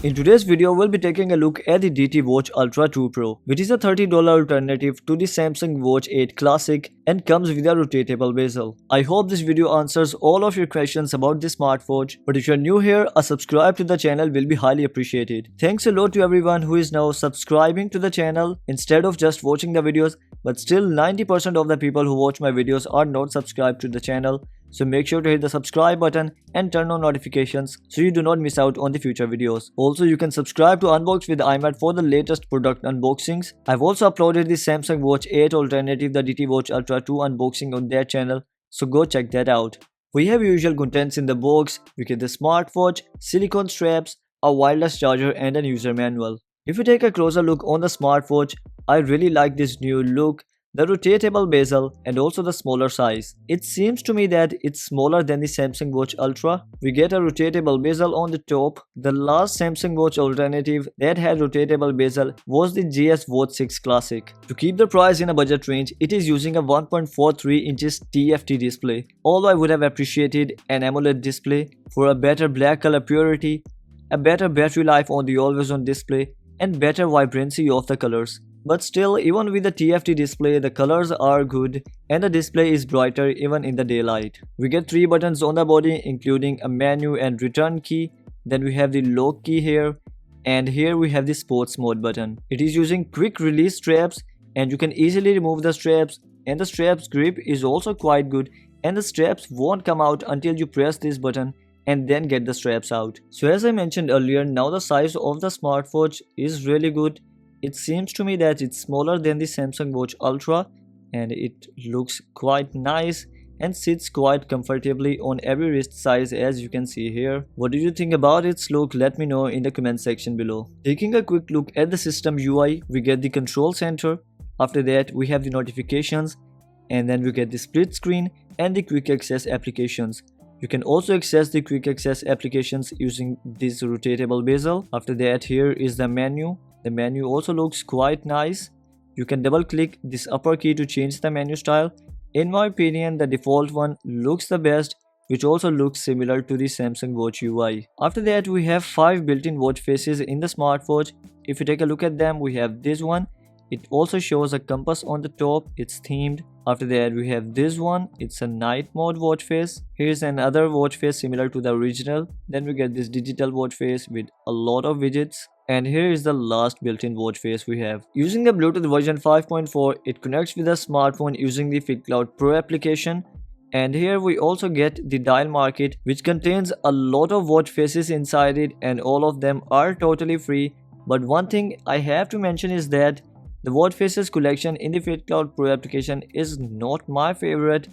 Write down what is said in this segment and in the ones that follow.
In today's video, we'll be taking a look at the DT Watch Ultra 2 Pro, which is a $30 alternative to the Samsung Watch 8 Classic and comes with a rotatable bezel. I hope this video answers all of your questions about this smartwatch, but if you're new here, a subscribe to the channel will be highly appreciated. Thanks a lot to everyone who is now subscribing to the channel instead of just watching the videos, but still 90% of the people who watch my videos are not subscribed to the channel. So make sure to hit the subscribe button and turn on notifications so you do not miss out on the future videos. Also, you can subscribe to Unbox with iMAT for the latest product unboxings. I've also uploaded the Samsung Watch 8 alternative, the DT Watch Ultra 2 unboxing on their channel, so go check that out. We have usual contents in the box. We get the smartwatch, silicone straps, a wireless charger and a user manual. If you take a closer look on the smartwatch, I really like this new look, the rotatable bezel and also the smaller size. It seems to me that it's smaller than the Samsung Watch Ultra. We get a rotatable bezel on the top. The last Samsung Watch alternative that had rotatable bezel was the GS Watch 6 Classic. To keep the price in a budget range, it is using a 1.43 inches TFT display. Although I would have appreciated an AMOLED display for a better black color purity, a better battery life on the always on display and better vibrancy of the colors. But still, even with the TFT display, the colors are good and the display is brighter even in the daylight. We get 3 buttons on the body, including a menu and return key. Then we have the lock key here, and here we have the sports mode button. It is using quick release straps and you can easily remove the straps, and the straps grip is also quite good and the straps won't come out until you press this button and then get the straps out. So as I mentioned earlier, now the size of the smartwatch is really good. It seems to me that it's smaller than the Samsung Watch Ultra and it looks quite nice and sits quite comfortably on every wrist size, as you can see here. What do you think about its look? Let me know in the comment section below. Taking a quick look at the system UI, we get the control center. After that we have the notifications, and then we get the split screen and the quick access applications. You can also access the quick access applications using this rotatable bezel. After that, here is the menu. The menu also looks quite nice. You can double click this upper key to change the menu style. In my opinion, the default one looks the best, which also looks similar to the Samsung Watch UI. After that, we have 5 built-in watch faces in the smartwatch. If you take a look at them, we have this one. It also shows a compass on the top. It's themed. After that, we have this one. It's a night mode watch face. Here's another watch face similar to the original. Then we get this digital watch face with a lot of widgets. And here is the last built-in watch face we have. Using the Bluetooth version 5.4, it connects with the smartphone using the FitCloud Pro application. And here we also get the dial market, which contains a lot of watch faces inside it, and all of them are totally free. But one thing I have to mention is that the watch faces collection in the FitCloud Pro application is not my favorite.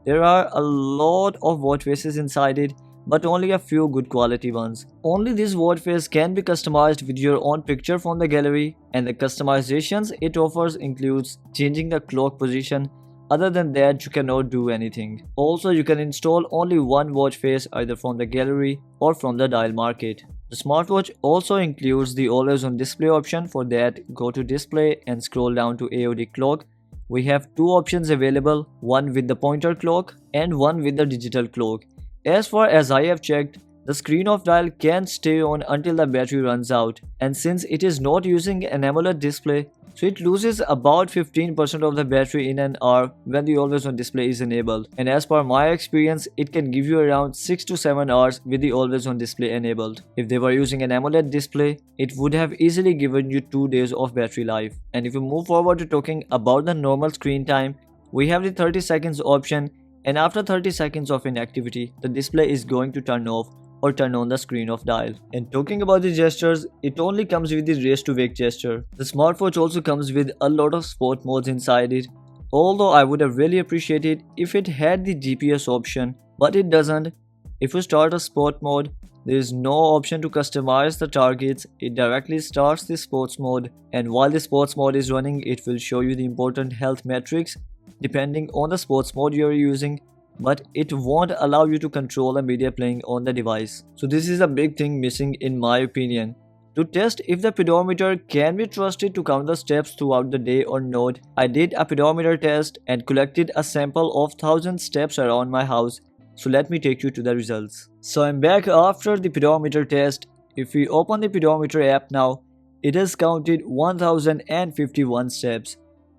There are a lot of watch faces inside it, but only a few good quality ones. Only this watch face can be customized with your own picture from the gallery, and the customizations it offers includes changing the clock position. Other than that, you cannot do anything. Also, you can install only one watch face either from the gallery or from the dial market. The smartwatch also includes the always on display option. For that, go to display and scroll down to AOD clock. We have 2 options available, one with the pointer clock and one with the digital clock. As far as I have checked, the screen of dial can stay on until the battery runs out, and since it is not using an AMOLED display, so it loses about 15% of the battery in an hour when the always on display is enabled. And as per my experience, it can give you around 6 to 7 hours with the always on display enabled. If they were using an AMOLED display, it would have easily given you 2 days of battery life. And if you move forward to talking about the normal screen time, we have the 30 seconds option, and after 30 seconds of inactivity, the display is going to turn off or turn on the screen of dial. And talking about the gestures, it only comes with the raise to wake gesture. The smartwatch also comes with a lot of sport modes inside it, although I would have really appreciated if it had the GPS option, but it doesn't. If you start a sport mode, there is no option to customize the targets. It directly starts the sports mode, and while the sports mode is running, it will show you the important health metrics depending on the sports mode you are using, but it won't allow you to control the media playing on the device. So this is a big thing missing in my opinion. To test if the pedometer can be trusted to count the steps throughout the day or not, I did a pedometer test and collected a sample of 1000 steps around my house. So let me take you to the results. So I'm back after the pedometer test, If we open the pedometer app now, it has counted 1051 steps.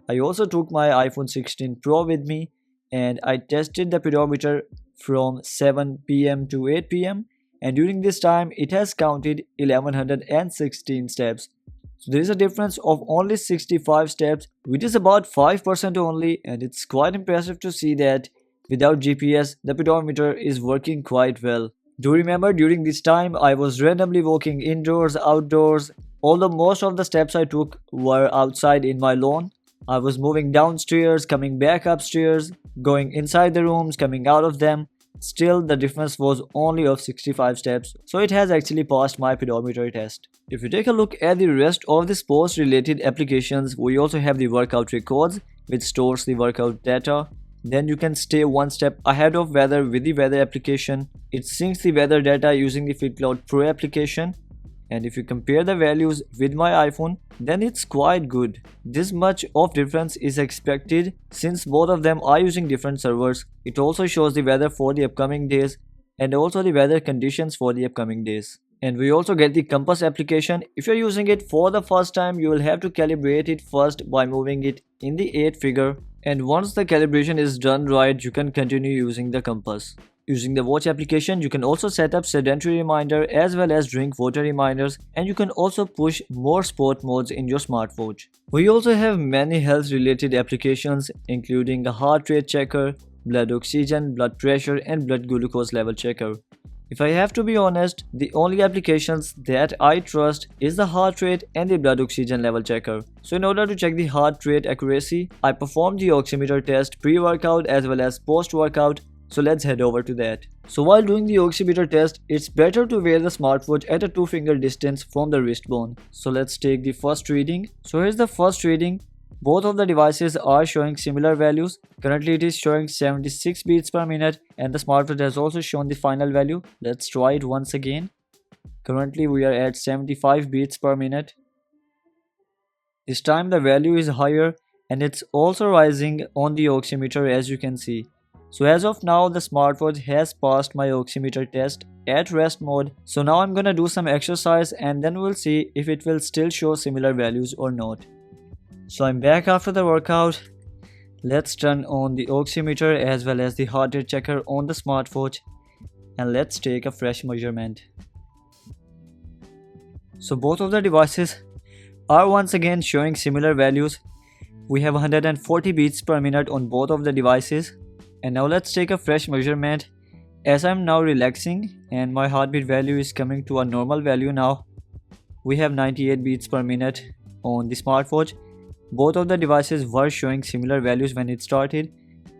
I also took my iPhone 16 Pro with me and I tested the pedometer from 7 p.m. to 8 p.m. and during this time it has counted 1116 steps. So there is a difference of only 65 steps, which is about 5% only, and it's quite impressive to see that without GPS the pedometer is working quite well. Do remember during this time I was randomly walking indoors, outdoors, although most of the steps I took were outside in my lawn. I was moving downstairs, coming back upstairs, going inside the rooms, coming out of them. Still, the difference was only of 65 steps, so it has actually passed my pedometer test. If you take a look at the rest of the sports related applications, we also have the workout records, which stores the workout data. Then you can stay one step ahead of weather with the weather application. It syncs the weather data using the FitCloud Pro application. And if you compare the values with my iPhone, then it's quite good. This much of difference is expected since both of them are using different servers. It also shows the weather for the upcoming days and also the weather conditions for the upcoming days. And we also get the compass application. If you're using it for the first time, you will have to calibrate it first by moving it in the 8 figure. And once the calibration is done right, you can continue using the compass. Using the watch application, you can also set up sedentary reminder as well as drink water reminders, and you can also push more sport modes in your smartwatch. We also have many health related applications including a heart rate checker, blood oxygen, blood pressure and blood glucose level checker. If I have to be honest, the only applications that I trust is the heart rate and the blood oxygen level checker. So in order to check the heart rate accuracy, I performed the oximeter test pre-workout as well as post-workout. So let's head over to that. So while doing the oximeter test, it's better to wear the smartwatch at a 2-finger distance from the wrist bone. So let's take the first reading. So here's the first reading. Both of the devices are showing similar values. Currently it is showing 76 beats per minute and the smartwatch has also shown the final value. Let's try it once again. Currently we are at 75 beats per minute. This time the value is higher and it's also rising on the oximeter, as you can see. So as of now, the smartwatch has passed my oximeter test at rest mode. So now I'm gonna do some exercise and then we'll see if it will still show similar values or not. So I'm back after the workout. Let's turn on the oximeter as well as the heart rate checker on the smartwatch and let's take a fresh measurement. So both of the devices are once again showing similar values. We have 140 beats per minute on both of the devices. And now let's take a fresh measurement as I'm now relaxing and my heartbeat value is coming to a normal value now. We have 98 beats per minute on the smartwatch. Both of the devices were showing similar values when it started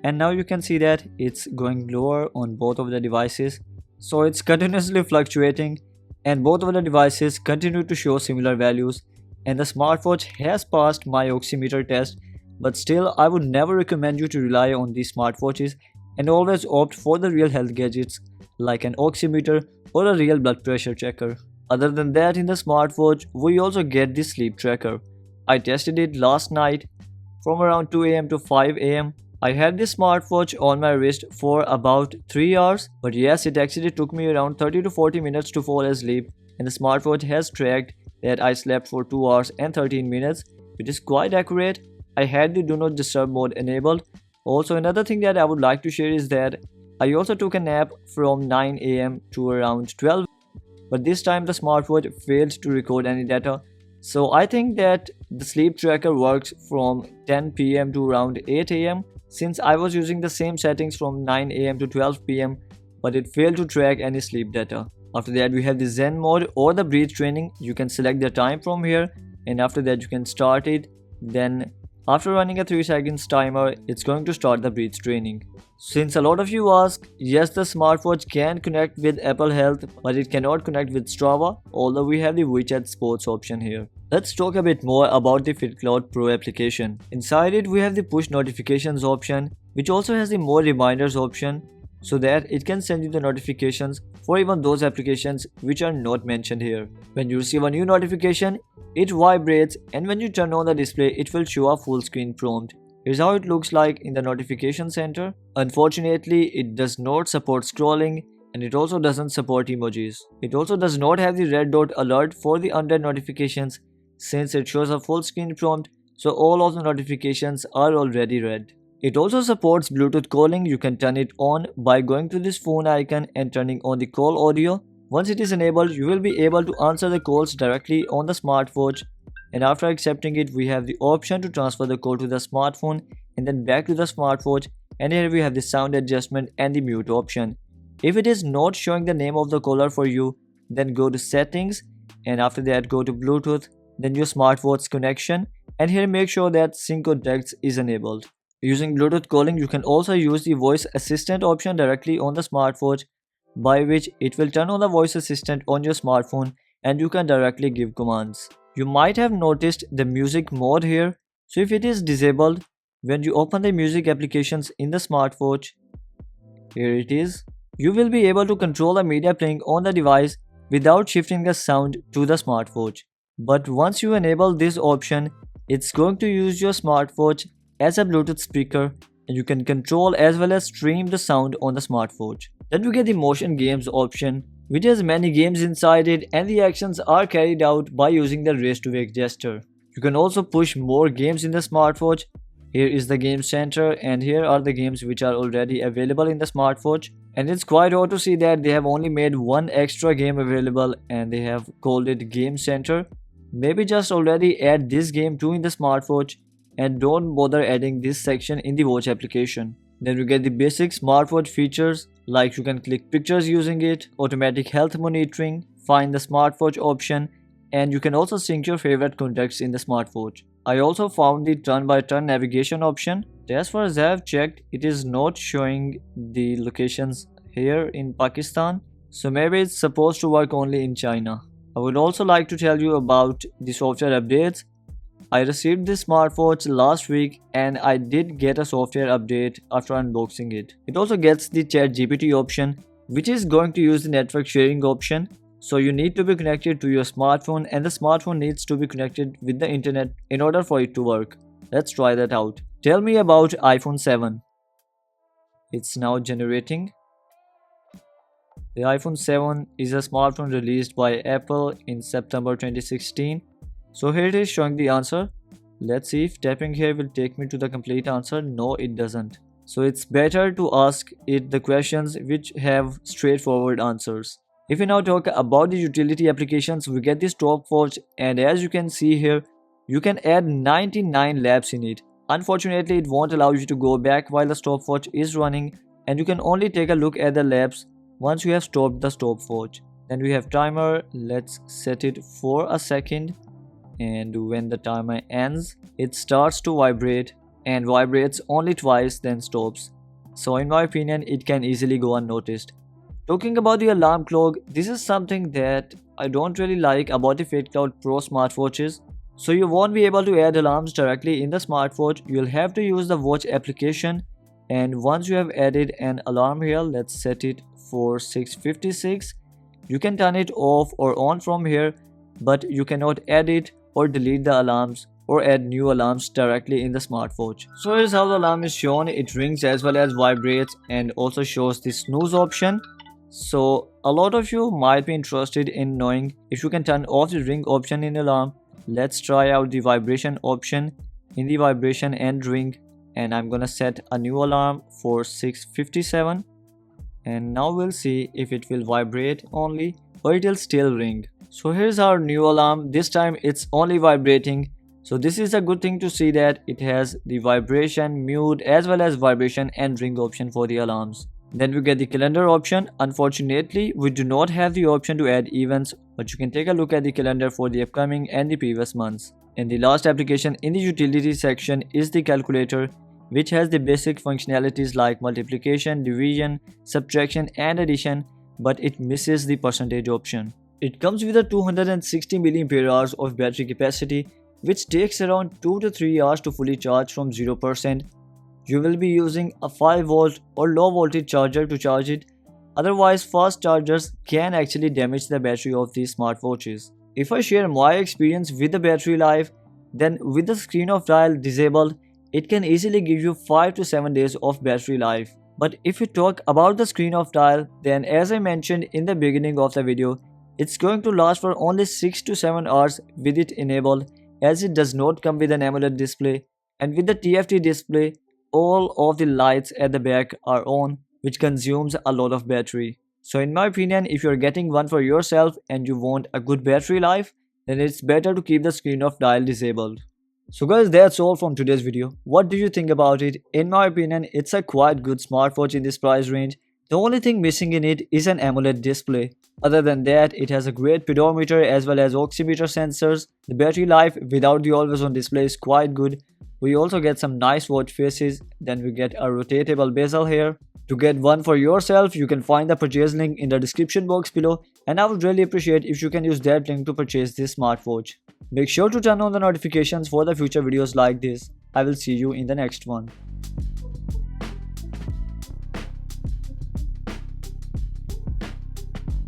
and now you can see that it's going lower on both of the devices. So it's continuously fluctuating and both of the devices continue to show similar values and the smartwatch has passed my oximeter test. But still, I would never recommend you to rely on these smartwatches and always opt for the real health gadgets like an oximeter or a real blood pressure checker. Other than that, in the smartwatch, we also get the sleep tracker. I tested it last night from around 2 a.m. to 5 a.m. I had this smartwatch on my wrist for about 3 hours, but yes, it actually took me around 30 to 40 minutes to fall asleep and the smartwatch has tracked that I slept for 2 hours and 13 minutes, which is quite accurate. I had the do not disturb mode enabled. Also another thing that I would like to share is that I also took a nap from 9 a.m. to around 12, but this time the smartwatch failed to record any data. So I think that the sleep tracker works from 10 p.m. to around 8 a.m. since I was using the same settings from 9 a.m. to 12 p.m. but it failed to track any sleep data. After that we have the Zen mode or the breathe training. You can select the time from here and after that you can start it. Then after running a 3 seconds timer, it's going to start the breathe training. Since a lot of you ask, yes, the smartwatch can connect with Apple Health, but it cannot connect with Strava, although we have the WeChat Sports option here. Let's talk a bit more about the FitCloud Pro application. Inside it, we have the push notifications option, which also has the more reminders option, so that it can send you the notifications for even those applications which are not mentioned here. When you receive a new notification, it vibrates and when you turn on the display, it will show a full screen prompt. Here's how it looks like in the notification center. Unfortunately, it does not support scrolling and it also doesn't support emojis. It also does not have the red dot alert for the unread notifications since it shows a full screen prompt, so all of the notifications are already read. It also supports Bluetooth calling. You can turn it on by going to this phone icon and turning on the call audio. Once it is enabled, you will be able to answer the calls directly on the smartwatch, and after accepting it, we have the option to transfer the call to the smartphone and then back to the smartwatch, and here we have the sound adjustment and the mute option. If it is not showing the name of the caller for you, then go to settings, and after that go to Bluetooth, then your smartwatch connection, and here make sure that sync contacts is enabled. Using Bluetooth calling, you can also use the voice assistant option directly on the smartwatch, by which it will turn on the voice assistant on your smartphone and you can directly give commands. You might have noticed the music mode here, so if it is disabled, when you open the music applications in the smartwatch, here it is, you will be able to control the media playing on the device without shifting the sound to the smartwatch. But once you enable this option, it's going to use your smartwatch as a Bluetooth speaker, and you can control as well as stream the sound on the smartwatch. Then we get the motion games option, which has many games inside it, and the actions are carried out by using the raise to wake gesture. You can also push more games in the smartwatch. Here is the game center, and here are the games which are already available in the smartwatch, and it's quite odd to see that they have only made one extra game available and they have called it game center. Maybe just already add this game too in the smartwatch and don't bother adding this section in the watch application. Then we get the basic smartwatch features, like you can click pictures using it, automatic health monitoring, find the smartwatch option, and you can also sync your favorite contacts in the smartwatch. I also found the turn-by-turn navigation option. As far as I have checked, it is not showing the locations here in Pakistan, so maybe it's supposed to work only in China. I would also like to tell you about the software updates. I received this smartwatch last week and I did get a software update after unboxing it. It also gets the ChatGPT option, which is going to use the network sharing option. So you need to be connected to your smartphone and the smartphone needs to be connected with the internet in order for it to work. Let's try that out. Tell me about iPhone 7. It's now generating. The iPhone 7 is a smartphone released by Apple in September 2016. So here it is showing the answer. Let's see if tapping here will take me to the complete answer. No, it doesn't. So it's better to ask it the questions which have straightforward answers. If we now talk about the utility applications, we get this stopwatch, and as you can see here, you can add 99 laps in it. Unfortunately, it won't allow you to go back while the stopwatch is running, and you can only take a look at the laps once you have stopped the stopwatch. Then we have timer. Let's set it for a second, and when the timer ends, it starts to vibrate and vibrates only twice then stops. So in my opinion, it can easily go unnoticed. Talking about the alarm clock, this is something that I don't really like about the FateCloud Pro smartwatches. So you won't be able to add alarms directly in the smartwatch. You'll have to use the watch application, and once you have added an alarm here, let's set it for 6:56. You can turn it off or on from here, but you cannot edit or delete the alarms or add new alarms directly in the smartwatch. So here's how the alarm is shown. It rings as well as vibrates and also shows the snooze option. So a lot of you might be interested in knowing if you can turn off the ring option in alarm. Let's try out the vibration option in the vibration and ring, and I'm gonna set a new alarm for 6:57, and now we'll see if it will vibrate only or it will still ring. So here's our new alarm. This time it's only vibrating. So this is a good thing to see that it has the vibration, mute as well as vibration and ring option for the alarms. Then we get the calendar option. Unfortunately, we do not have the option to add events, but you can take a look at the calendar for the upcoming and the previous months. And the last application in the utility section is the calculator, which has the basic functionalities like multiplication, division, subtraction and addition, but it misses the percentage option. It comes with a 260 mAh of battery capacity, which takes around 2 to 3 hours to fully charge from 0%. You will be using a 5 volt or low voltage charger to charge it. Otherwise, fast chargers can actually damage the battery of these smartwatches. If I share my experience with the battery life, then with the screen of dial disabled, it can easily give you 5 to 7 days of battery life. But if you talk about the screen of dial, then as I mentioned in the beginning of the video, it's going to last for only 6 to 7 hours with it enabled, as it does not come with an AMOLED display, and with the TFT display, all of the lights at the back are on, which consumes a lot of battery. So in my opinion, if you're getting one for yourself and you want a good battery life, then it's better to keep the screen of dial disabled. So guys, that's all from today's video. What do you think about it? In my opinion, it's a quite good smartwatch in this price range. The only thing missing in it is an AMOLED display. Other than that, it has a great pedometer as well as oximeter sensors. The battery life without the always on display is quite good. We also get some nice watch faces. Then we get a rotatable bezel here. To get one for yourself, you can find the purchase link in the description box below, and I would really appreciate if you can use that link to purchase this smartwatch. Make sure to turn on the notifications for the future videos like this. I will see you in the next one.